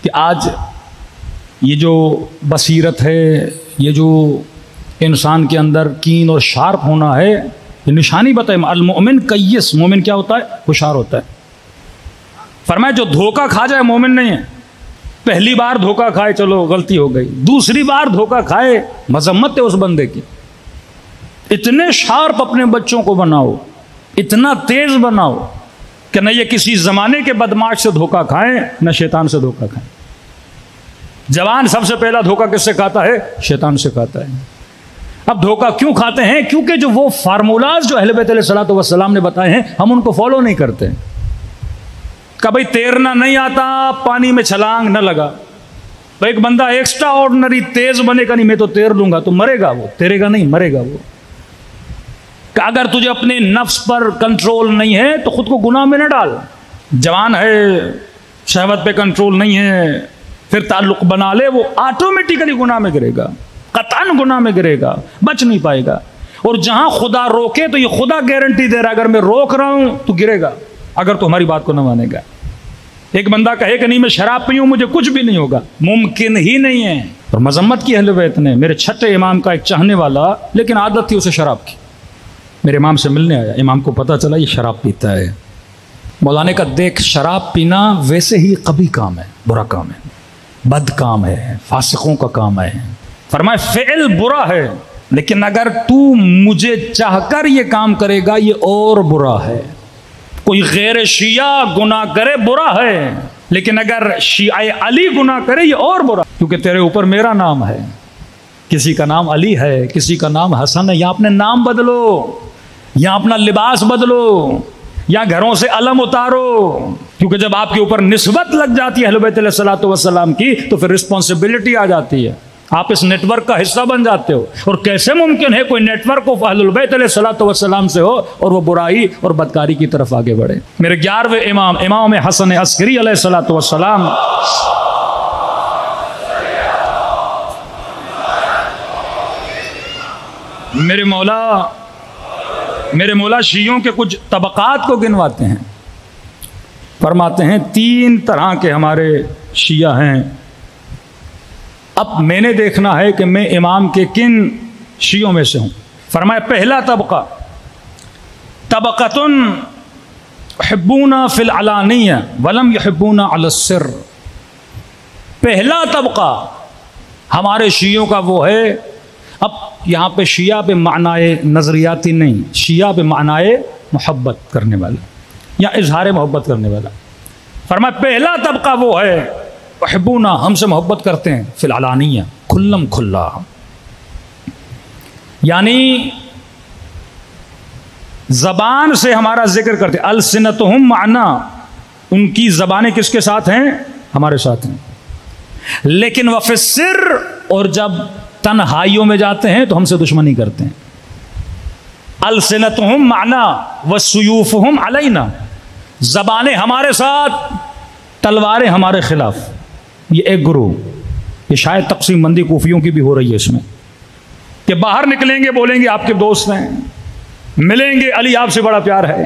کہ آج یہ جو بصیرت ہے، یہ جو انسان کے اندر کین اور شارپ ہونا ہے، یہ نشانی بتائے المؤمن کیس، مومن کیا ہوتا ہے؟ ہوشیار ہوتا ہے۔ فرمایا جو دھوکہ کھا جائے مومن نہیں ہے۔ پہلی بار دھوکہ کھائے چلو غلطی ہو گئی، دوسری بار دھوکہ کھائے مذمت ہے اس بندے کی۔ اتنے شارپ اپنے بچوں کو بناؤ، اتنا تیز بناؤ کہ نہ یہ کسی زمانے کے بدماش سے دھوکہ کھائیں، نہ شیطان سے دھوکہ کھائیں۔ جوان سب سے پہلا دھوکہ کس سے کھاتا ہے؟ شیطان سے کھاتا ہے۔ اب دھوکہ کیوں کھاتے ہیں؟ کیونکہ جو وہ فارمولاز جو اہل بیت علیہ الصلوۃ والسلام نے بتائے ہیں ہم ان کو فالو نہیں کرتے۔ کبھی تیرنا نہیں آتا، پانی میں چھلانگ نہ لگا۔ ایک بندہ ایکسٹرا آرڈنری تیز بنے گا، نہیں میں تو تیر لوں گا، تو مرے گا وہ، تیرے گا نہیں، مرے گا وہ۔ کہ اگر تجھے اپنے نفس پر کنٹرول نہیں ہے تو خود کو گناہ میں نہ ڈال۔ جوان ہے، شہوت پہ کنٹرول نہیں ہے، پھر تعلق بنا لے، وہ آٹومیٹیکلی گناہ میں گرے گا، قطعاً گناہ میں گرے گا، بچ نہیں پائے گا۔ اور جہاں خدا روکے تو یہ خدا گارنٹی دے رہا ہے اگر میں روک رہا ہوں تو گرے گا، اگر تو ہماری بات کو نہ مانے گا۔ ایک بندہ کہے کہ نہیں میں شراب پیوں مجھے کچھ بھی نہیں ہوگا، ممکن ہی نہیں ہے۔ اور مذمت کی اہل بیت نے۔ میرے چھٹے امام کا ایک چاہنے والا، لیکن عادت تھی اسے شراب کی، میرے امام سے ملنے آیا، امام کو پتہ چلا یہ شراب پیتا ہے۔ مولانا کا دیکھ شراب پینا ویسے ہی قبیح کام ہے، برا کام ہے، بد کام ہے، فاسقوں کا کام ہے۔ فرمائے فعل برا ہے، لیکن اگر تو مجھے چاہ کر یہ کام کرے گا یہ اور برا ہے۔ کوئی غیر شیعہ گناہ کرے برا ہے، لیکن اگر شیعہ علی گناہ کرے یہ اور برا، کیونکہ تیرے اوپر میرا نام ہے۔ کسی کا نام علی ہے، کسی کا نام حسن ہے، یا اپنے نام بدلو، یا اپنا لباس بدلو، یا گھروں سے علم اتارو، کیونکہ جب آپ کے اوپر نسبت لگ جاتی ہے اہل بیت علیہ الصلوۃ والسلام کی تو پھر رسپانسبلٹی آ جاتی ہے، آپ اس نیٹ ورک کا حصہ بن جاتے ہو۔ اور کیسے ممکن ہے کوئی نیٹ ورک اہل البیت علیہ الصلوۃ والسلام سے ہو اور وہ برائی اور بدکاری کی طرف آگے بڑھے؟ میرے 11ویں امام، امام حسن عسکری علیہ الصلوۃ والسلام، میرے مولا شیعوں کے کچھ طبقات کو گنواتے ہیں، فرماتے ہیں 3 طرح کے ہمارے شیعہ ہیں۔ اب میں نے دیکھنا ہے کہ میں امام کے کن شیعوں میں سے ہوں۔ فرمایا پہلا طبقہ طبقۃ يحبون فی العلانیہ ولم يحبون علی السر۔ پہلا طبقہ ہمارے شیعوں کا وہ ہے، اب یہاں پہ شیعہ پہ معنی نظریاتی نہیں، شیعہ پہ معنی محبت کرنے والا یا اظہار محبت کرنے والا۔ فرمایا پہلا طبقہ وہ ہے يحبونا، ہم سے محبت کرتے ہیں، فی العلانیہ، کھلم کھلا، یعنی زبان سے ہمارا ذکر کرتے، السنتہم معنا، ان کی زبانیں کس کے ساتھ ہیں؟ ہمارے ساتھ ہیں، لیکن وفی السر، اور جب تنہائیوں میں جاتے ہیں تو ہم سے دشمنی کرتے ہیں۔ السنتہم معنا وسیوفہم علینا، زبانیں ہمارے ساتھ، تلواریں ہمارے خلاف۔ یہ ایک گروہ، یہ شاید تقسیم بندی کوفیوں کی بھی ہو رہی ہے اس میں، کہ باہر نکلیں گے بولیں گے آپ کے دوست ہیں، ملیں گے علی آپ سے بڑا پیار ہے،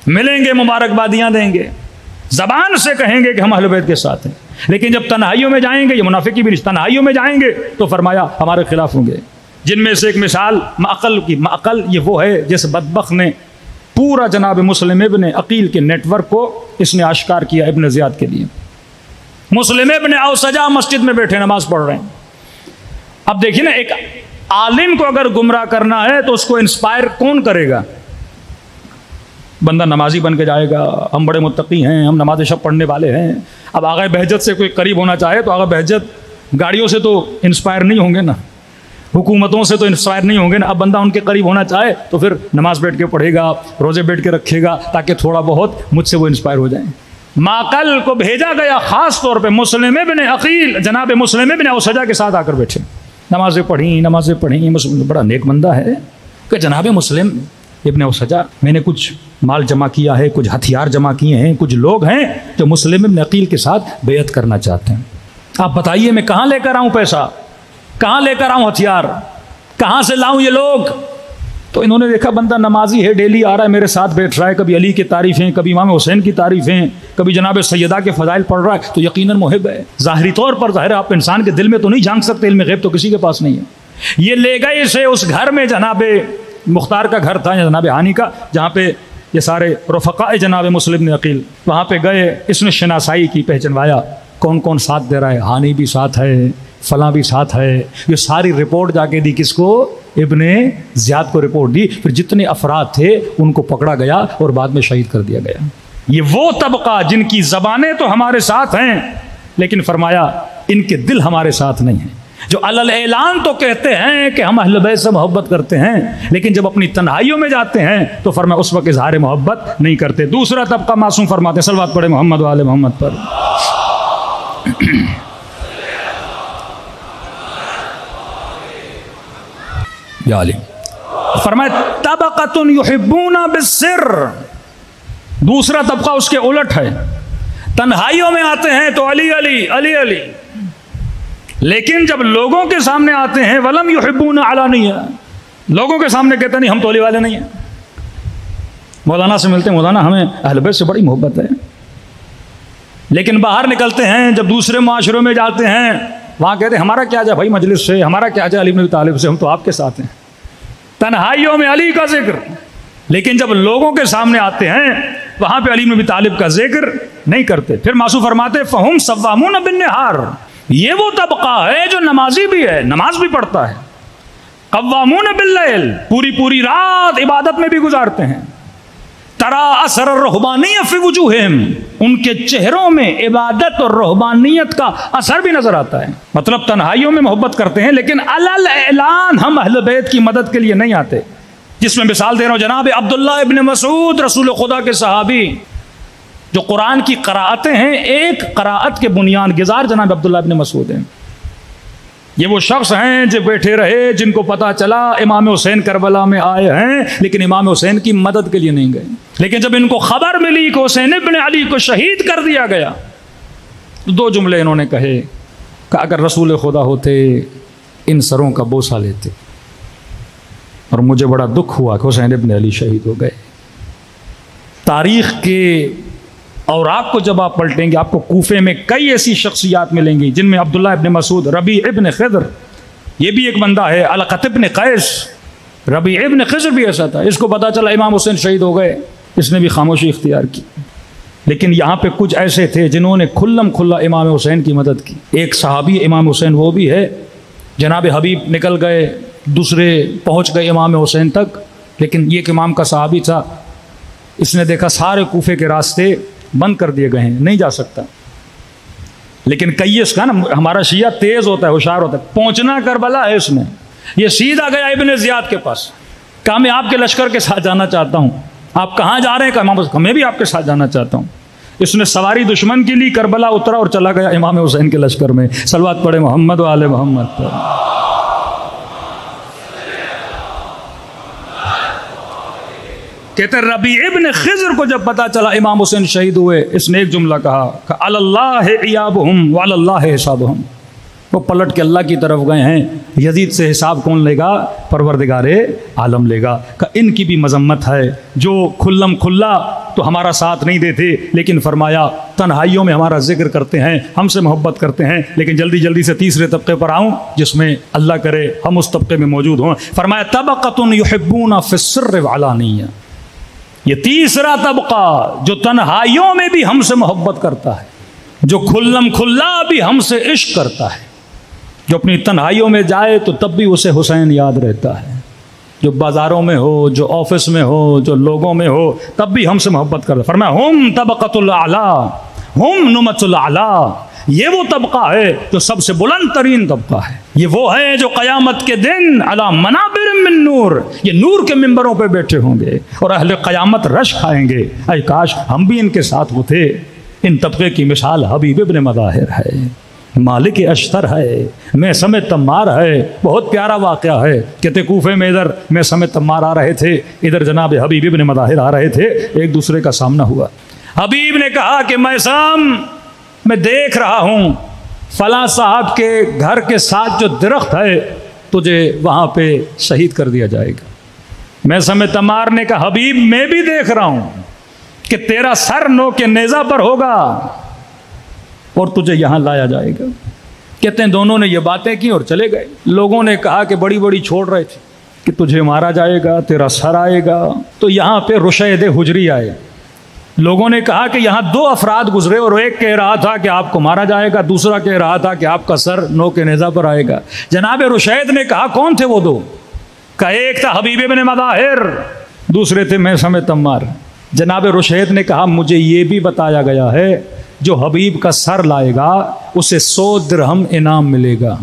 ملیں گے مبارکبادیاں دیں گے، زبان سے کہیں گے کہ ہم اہل بیت کے ساتھ ہیں، لیکن جب تنہائیوں میں جائیں گے، یہ منافقی بھی نہیں، تنہائیوں میں جائیں گے تو فرمایا ہمارے خلاف ہوں گے۔ جن میں سے ایک مثال معقل کی، معقل یہ وہ ہے جس بدبخت نے پورا جناب مسلم ابن عقیل کے نیٹ ورک کو اس نے آشکار کیا ابن زیاد کے لیے۔ مسلم ابن اوسجا مسجد میں بیٹھے نماز پڑھ رہے ہیں۔ اب دیکھیے نا، ایک عالم کو اگر گمراہ کرنا ہے تو اس کو انسپائر کون کرے گا؟ بندہ نمازی بن کے جائے گا، ہم بڑے متقی ہیں، ہم نماز شب پڑھنے والے ہیں۔ اب آغا بہجت سے کوئی قریب ہونا چاہے تو آغا بہجت گاڑیوں سے تو انسپائر نہیں ہوں گے نا، حکومتوں سے تو انسپائر نہیں ہوں گے نا۔ اب بندہ ان کے قریب ہونا چاہے تو پھر نماز بیٹھ کے پڑھے گا، روزے بیٹھ کے رکھے گا، تاکہ تھوڑا بہت مجھ سے وہ انسپائر ہو جائیں۔ معقل کو بھیجا گیا خاص طور پہ مسلم ابن عقیل، جناب مسلم ابن اوسجا کے ساتھ آ کر بیٹھے، نمازیں پڑھیں۔ مسلم بڑا نیک بندہ ہے کہ جناب مسلم ابن اوسجا، میں نے کچھ مال جمع کیا ہے، کچھ ہتھیار جمع کیے ہیں، کچھ لوگ ہیں جو مسلم ابن عقیل کے ساتھ بیعت کرنا چاہتے ہیں، آپ بتائیے میں کہاں لے کر آؤں پیسہ، کہاں لے کر آؤں ہتھیار، کہاں سے لاؤں یہ لوگ؟ تو انہوں نے دیکھا بندہ نمازی ہے، ڈیلی آ رہا ہے میرے ساتھ بیٹھ رہا ہے، کبھی علی کی تعریفیں، کبھی امام حسین کی تعریفیں، کبھی جناب سیدہ کے فضائل پڑھ رہا ہے، تو یقیناً محب ہے۔ ظاہری طور پر ظاہر آپ انسان کے دل میں تو نہیں جھانک سکتے، علم غیب تو کسی کے پاس نہیں ہے۔ یہ لے گئے اسے اس گھر میں، جناب مختار کا گھر تھا یا جناب ہانی کا، جہاں پہ یہ سارے رفقاء جناب مسلم بن عقیل، وہاں پہ گئے، اس نے شناسائی کی، پہچنوایا کون کون ساتھ دے رہا ہے، ہانی بھی ساتھ ہے، فلاں بھی ساتھ ہے، یہ ساری رپورٹ جا کے دی کس کو؟ ابن زیاد کو رپورٹ دی۔ پھر جتنے افراد تھے ان کو پکڑا گیا اور بعد میں شہید کر دیا گیا۔ یہ وہ طبقہ جن کی زبانیں تو ہمارے ساتھ ہیں، لیکن فرمایا ان کے دل ہمارے ساتھ نہیں ہیں، جو علل اعلان تو کہتے ہیں کہ ہم اہل بیت سے محبت کرتے ہیں، لیکن جب اپنی تنہائیوں میں جاتے ہیں تو فرمایا اس وقت اظہار محبت نہیں کرتے۔ دوسرا طبقہ معصوم فرماتے ہیں، صلوات پڑھے محمد و آل محمد پر۔ یا علی فرمایا طبقۃ یحبون بالسر، دوسرا طبقہ اس کے الٹ ہے، تنہائیوں میں آتے ہیں تو علی علی علی علی، لیکن جب لوگوں کے سامنے آتے ہیں ولم یحبون علانیہ، لوگوں کے سامنے کہتے نہیں ہم تو علی والے نہیں ہیں۔ مولانا سے ملتے ہیں، مولانا ہمیں اہل بیت سے بڑی محبت ہے، لیکن باہر نکلتے ہیں جب دوسرے معاشروں میں جاتے ہیں وہاں کہتے ہیں ہمارا کیا جائے بھائی مجلس سے، ہمارا کیا جائے علی بن ابی طالب سے، ہم تو آپ کے ساتھ ہیں۔ تنہائیوں میں علی کا ذکر، لیکن جب لوگوں کے سامنے آتے ہیں وہاں پہ علی بن ابی طالب کا ذکر نہیں کرتے۔ پھر معصوم فرماتے فہم صوامون بالنہار، یہ وہ طبقہ ہے جو نمازی بھی ہے، نماز بھی پڑھتا ہے، قوامون باللیل، پوری رات عبادت میں بھی گزارتے ہیں، ترا اثر الرہبانیۃ فی وجوہہم، ان کے چہروں میں عبادت اور رہبانیت کا اثر بھی نظر آتا ہے۔ مطلب تنہائیوں میں محبت کرتے ہیں لیکن علل اعلان ہم اہل بیت کی مدد کے لیے نہیں آتے، جس میں مثال دے رہا ہوں جناب عبداللہ ابن مسعود رسول خدا کے صحابی، جو قرآن کی قراءتیں ہیں ایک قراءت کے بنیاد گزار جناب عبداللہ ابن مسعود ہیں۔ یہ وہ شخص ہیں جو بیٹھے رہے جن کو پتا چلا امام حسین کربلا میں آئے ہیں لیکن امام حسین کی مدد کے لیے نہیں گئے، لیکن جب ان کو خبر ملی کہ حسین ابن علی کو شہید کر دیا گیا تو دو جملے انہوں نے کہے کہ اگر رسول خدا ہوتے ان سروں کا بوسہ لیتے، اور مجھے بڑا دکھ ہوا کہ حسین ابن علی شہید ہو گئے۔ تاریخ کے اوراق کو جب آپ پلٹیں گے آپ کو کوفے میں کئی ایسی شخصیات ملیں گی جن میں عبداللہ ابن مسعود، ربیع ابن خضر یہ بھی ایک بندہ ہے، علقۃ ابن قیس، ربیع ابن خضر بھی ایسا تھا، اس کو پتا چلا امام حسین شہید ہو گئے، اس نے بھی خاموشی اختیار کی۔ لیکن یہاں پہ کچھ ایسے تھے جنہوں نے کھلم کھلا امام حسین کی مدد کی۔ ایک صحابی امام حسین وہ بھی ہے، جناب حبیب نکل گئے، دوسرے پہنچ گئے امام حسین تک، لیکن یہ ایک امام کا صحابی تھا، اس نے دیکھا سارے کوفے کے راستے بند کر دیے گئے ہیں، نہیں جا سکتا۔ لیکن کئیس کا نا ہمارا شیعہ تیز ہوتا ہے، ہوشیار ہوتا ہے، پہنچنا کربلا ہے اس میں، یہ سیدھا گیا ابن زیاد کے پاس، کہا میں آپ کے لشکر کے ساتھ جانا چاہتا ہوں۔ آپ کہاں جا رہے ہیں؟ کہا میں بھی آپ کے ساتھ جانا چاہتا ہوں۔ اس نے سواری دشمن کی لی، کربلا اترا اور چلا گیا امام حسین کے لشکر میں۔ صلوات پڑھے محمد و آل محمد پر۔ کہتے ہیں ربیع ابن خضر کو جب پتا چلا امام حسین شہید ہوئے، اس نے ایک جملہ کہا کہ علی اللہ ایابہم وعلی اللہ حسابہم، وہ پلٹ کے اللہ کی طرف گئے ہیں، یزید سے حساب کون لے گا؟ پروردگار عالم لے گا۔ کہ ان کی بھی مذمت ہے جو کھلم کھلا تو ہمارا ساتھ نہیں دیتے، لیکن فرمایا تنہائیوں میں ہمارا ذکر کرتے ہیں، ہم سے محبت کرتے ہیں، لیکن جلدی جلدی سے تیسرے طبقے پر آؤں جس میں اللہ کرے ہم اس طبقے میں موجود ہوں۔ فرمایا طبقۃ یحبون فی السر والعلانیہ، یہ تیسرا طبقہ جو تنہائیوں میں بھی ہم سے محبت کرتا ہے، جو کھلم کھلا بھی ہم سے عشق کرتا ہے، جو اپنی تنہائیوں میں جائے تو تب بھی اسے حسین یاد رہتا ہے، جو بازاروں میں ہو، جو آفس میں ہو، جو لوگوں میں ہو، تب بھی ہم سے محبت کرتا ہے۔ فرمایا ہم طبقۃ الاعلی ہم نمت الاعلی، یہ وہ طبقہ ہے جو سب سے بلند ترین طبقہ ہے، یہ وہ ہے جو قیامت کے دن علی منابر من نور، یہ نور کے ممبروں پہ بیٹھے ہوں گے اور اہل قیامت رش کھائیں گے۔ اے کاش ہم بھی ان کے ساتھ ہوتے۔ ان طبقے کی مثال حبیب ابن مظاہر ہے، مالک اشتر ہے، میں سمیت تمار ہے، بہت پیارا واقعہ ہے۔ کہتے کوفے میں ادھر میں سمیت تمار آ رہے تھے، ادھر جناب حبیب ابن مظاہر آ رہے تھے، ایک دوسرے کا سامنا ہوا۔ حبیب نے کہا کہ میں دیکھ رہا ہوں فلاں صاحب کے گھر کے ساتھ جو درخت ہے تجھے وہاں پہ شہید کر دیا جائے گا۔ میں سمے تمار نے کہا حبیب میں بھی دیکھ رہا ہوں کہ تیرا سر نو کے نیزہ پر ہوگا اور تجھے یہاں لایا جائے گا. کہتے ہیں دونوں نے یہ باتیں کی اور چلے گئے. لوگوں نے کہا کہ بڑی بڑی چھوڑ رہے تھے کہ تجھے مارا جائے گا, تیرا سر آئے گا. تو یہاں پہ رشید حجری آئے. لوگوں نے کہا کہ یہاں دو افراد گزرے اور ایک کہہ رہا تھا کہ آپ کو مارا جائے گا, دوسرا کہہ رہا تھا کہ آپ کا سر نو کے نیزہ پر آئے گا. جناب رشید نے کہا کون تھے وہ دو؟ کہ ایک تھا حبیب ابن مظاہر, دوسرے تھے میثم تمار. جناب رشید نے کہا مجھے یہ بھی بتایا گیا ہے جو حبیب کا سر لائے گا اسے 100 درہم انعام ملے گا.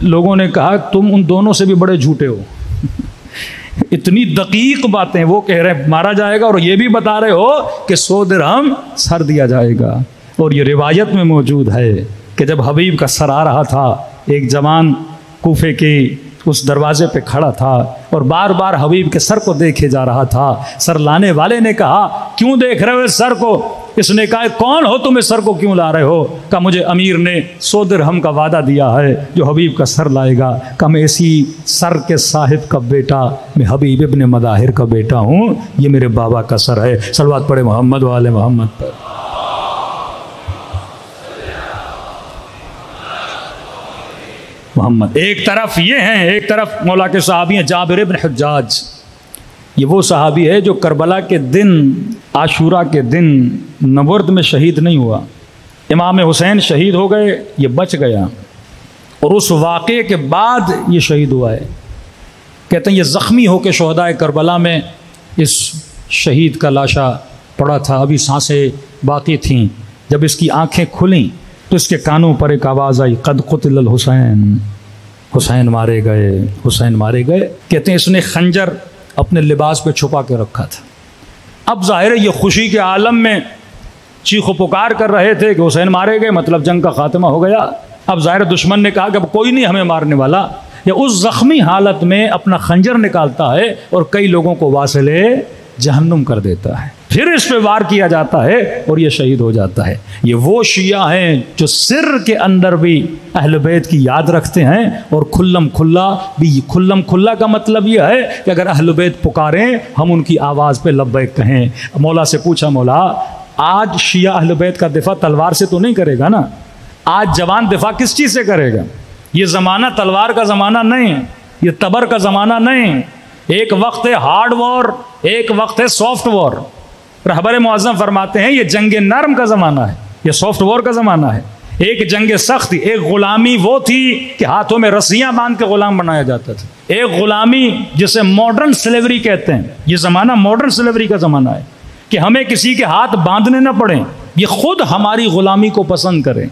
لوگوں نے کہا تم ان دونوں سے بھی بڑے جھوٹے ہو. اتنی دقیق باتیں, وہ کہہ رہے ہیں مارا جائے گا اور یہ بھی بتا رہے ہو کہ 100 درہم سر دیا جائے گا. اور یہ روایت میں موجود ہے کہ جب حبیب کا سر آ رہا تھا, ایک جوان کوفے کے اس دروازے پہ کھڑا تھا اور بار بار حبیب کے سر کو دیکھے جا رہا تھا. سر لانے والے نے کہا کیوں دیکھ رہے ہو اس سر کو؟ اس نے کہا کون ہو تم اس سر کو کیوں لا رہے ہو؟ کہا مجھے امیر نے 100 درہم کا وعدہ دیا ہے جو حبیب کا سر لائے گا. کہا میں اسی سر کے صاحب کا بیٹا, میں حبیب ابن مظاہر کا بیٹا ہوں, یہ میرے بابا کا سر ہے. صلوات پڑھے محمد و آل محمد پر. محمد ایک طرف یہ ہیں, ایک طرف مولا کے صحابی ہیں جابر بن حجاج. یہ وہ صحابی ہے جو کربلا کے دن, عاشورہ کے دن نبرد میں شہید نہیں ہوا. امام حسین شہید ہو گئے, یہ بچ گیا, اور اس واقعے کے بعد یہ شہید ہوا ہے. کہتے ہیں یہ زخمی ہو کے شہدائے کربلا میں اس شہید کا لاشا پڑا تھا, ابھی سانسیں باقی تھیں. جب اس کی آنکھیں کھلیں تو اس کے کانوں پر ایک آواز آئی قد قتل الحسین, حسین مارے گئے, حسین مارے گئے. کہتے ہیں اس نے خنجر اپنے لباس پہ چھپا کے رکھا تھا. اب ظاہر ہے یہ خوشی کے عالم میں چیخ و پکار کر رہے تھے کہ حسین مارے گئے, مطلب جنگ کا خاتمہ ہو گیا. اب ظاہر دشمن نے کہا کہ اب کوئی نہیں ہمیں مارنے والا, یا اس زخمی حالت میں اپنا خنجر نکالتا ہے اور کئی لوگوں کو واصل جہنم کر دیتا ہے. پھر اس پہ وار کیا جاتا ہے اور یہ شہید ہو جاتا ہے. یہ وہ شیعہ ہیں جو سر کے اندر بھی اہل بیت کی یاد رکھتے ہیں, اور کھلم کھلا بھی. کھلم کھلا کا مطلب یہ ہے کہ اگر اہل بیت پکاریں ہم ان کی آواز پہ لبیک کہیں. مولا سے پوچھا مولا آج شیعہ اہل بیت کا دفاع تلوار سے تو نہیں کرے گا نا؟ آج جوان دفاع کس چیز سے کرے گا؟ یہ زمانہ تلوار کا زمانہ نہیں, یہ تبر کا زمانہ نہیں. ایک وقت ہے ہارڈ وار, ایک وقت ہے سافٹ وار. رہبر معظم فرماتے ہیں یہ جنگ نرم کا زمانہ ہے, یہ سافٹ وار کا زمانہ ہے. ایک جنگ سخت, ایک غلامی وہ تھی کہ ہاتھوں میں رسیاں باندھ کے غلام بنایا جاتا تھا. ایک غلامی جسے ماڈرن سلیوری کہتے ہیں, یہ زمانہ ماڈرن سلیوری کا زمانہ ہے کہ ہمیں کسی کے ہاتھ باندھنے نہ پڑیں, یہ خود ہماری غلامی کو پسند کریں.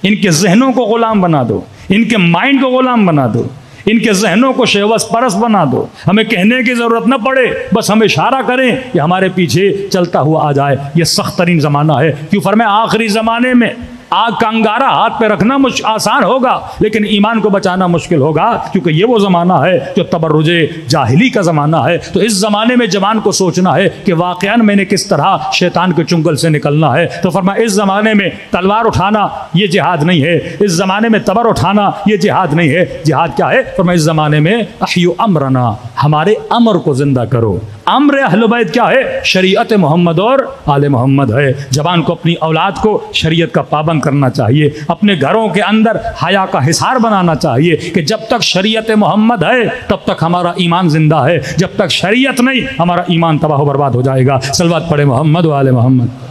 ان کے ذہنوں کو غلام بنا دو, ان کے مائنڈ کو غلام بنا دو, ان کے ذہنوں کو شہوت پرست بنا دو. ہمیں کہنے کی ضرورت نہ پڑے, بس ہم اشارہ کریں کہ ہمارے پیچھے چلتا ہوا آ جائے. یہ سخت ترین زمانہ ہے. کیوں فرمایا آخری زمانے میں آگ کا انگارہ ہاتھ پہ رکھنا آسان ہوگا لیکن ایمان کو بچانا مشکل ہوگا, کیونکہ یہ وہ زمانہ ہے جو تبرج جاہلی کا زمانہ ہے. تو اس زمانے میں جوان کو سوچنا ہے کہ واقعاً میں نے کس طرح شیطان کے چنگل سے نکلنا ہے. تو فرمایا اس زمانے میں تلوار اٹھانا یہ جہاد نہیں ہے, اس زمانے میں تبر اٹھانا یہ جہاد نہیں ہے. جہاد کیا ہے؟ فرمایا اس زمانے میں احیو امرنا, ہمارے امر کو زندہ کرو. امر اہل بیت کیا ہے؟ شریعت محمد اور آل محمد ہے. جوان کو اپنی اولاد کو شریعت کا پابند کرنا چاہیے, اپنے گھروں کے اندر حیا کا حصار بنانا چاہیے کہ جب تک شریعت محمد ہے تب تک ہمارا ایمان زندہ ہے, جب تک شریعت نہیں ہمارا ایمان تباہ و برباد ہو جائے گا. صلوات پڑھے محمد و آل محمد.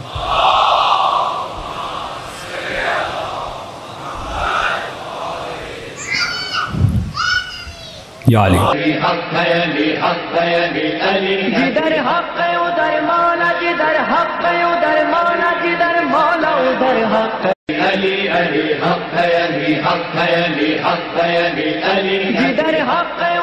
یا علی جدھر حق ہے ادھر مولا, جدھر حق ہے ادھر مولا, جدھر مولا ادھر حق ہے. علی علی حق ہے, علی حق ہے, علی حق ہے, علی علی جدھر حق ہے